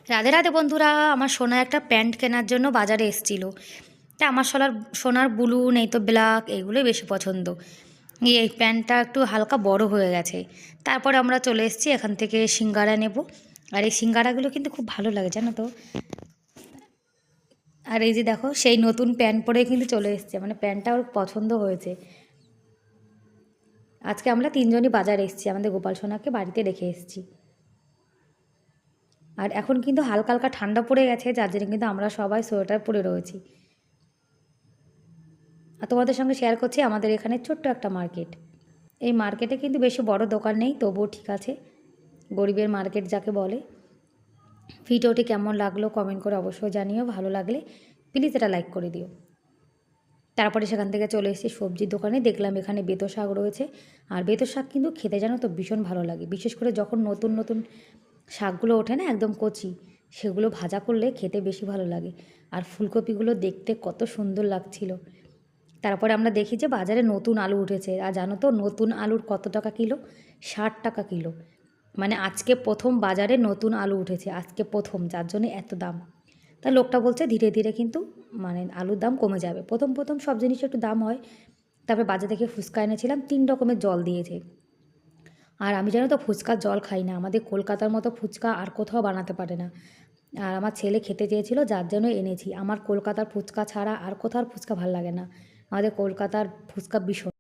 রাধে রাধে বন্ধুরা, আমার সোনা একটা প্যান্ট কেনার জন্য বাজারে এসেছিল। তা আমার সোনার ব্লু নেই তো ব্ল্যাক, এগুলোই বেশি পছন্দ। এই প্যান্টটা একটু হালকা বড় হয়ে গেছে। তারপরে আমরা চলে এসেছি, এখান থেকে সিঙ্গারা নেব। আর এই সিঙ্গারাগুলো কিন্তু খুব ভালো লাগে, জানো তো। আর এই যে দেখো, সেই নতুন প্যান্ট পরে কিন্তু চলে এসছে, মানে প্যান্টটা ওর পছন্দ হয়েছে। আজকে আমরা তিনজনই বাজারে এসেছি, আমাদের গোপাল সোনাকে বাড়িতে রেখে এসেছি। আর এখন কিন্তু হালকা হালকা ঠান্ডা পড়ে গেছে, যার জন্য কিন্তু আমরা সবাই সোয়েটার পরে রয়েছি। আর তোমাদের সঙ্গে শেয়ার করছি আমাদের এখানে ছোট্ট একটা মার্কেট। এই মার্কেটে কিন্তু বেশি বড় দোকান নেই, তবুও ঠিক আছে, গরিবের মার্কেট যাকে বলে। ভিডিওটি কেমন লাগলো কমেন্ট করে অবশ্যই জানিও, ভালো লাগলে প্লিজ এটা লাইক করে দিও। তারপরে সেখান থেকে চলে এসেছি সবজির দোকানে, দেখলাম এখানে বেতো শাক রয়েছে। আর বেতো শাক কিন্তু খেতে জানো তো ভীষণ ভালো লাগে, বিশেষ করে যখন নতুন নতুন শাকগুলো ওঠে না একদম কচি, সেগুলো ভাজা করলে খেতে বেশি ভালো লাগে। আর ফুলকপিগুলো দেখতে কত সুন্দর লাগছিল। তারপরে আমরা দেখি যে বাজারে নতুন আলু উঠেছে। আর জানো তো নতুন আলুর কত টাকা কিলো? 60 টাকা কিলো। মানে আজকে প্রথম বাজারে নতুন আলু উঠেছে, আজকে প্রথম, যার জন্য এত দাম। তা লোকটা বলছে ধীরে ধীরে কিন্তু মানে আলুর দাম কমে যাবে, প্রথম প্রথম সব জিনিসের একটু দাম হয়। তারপরে বাজার থেকে ফুচকা এনেছিলাম, 3 রকমের জল দিয়েছে। আর আমি জানো তো ফুচকার জল খাই না, আমাদের কলকাতার মতো ফুচকা আর কোথাও বানাতে পারে না। আর আমার ছেলে খেতে চেয়েছিল, যার জন্য এনেছি। আমার কলকাতার ফুচকা ছাড়া আর কোথাও ফুচকা ভালো লাগে না, আমাদের কলকাতার ফুচকা ভীষণ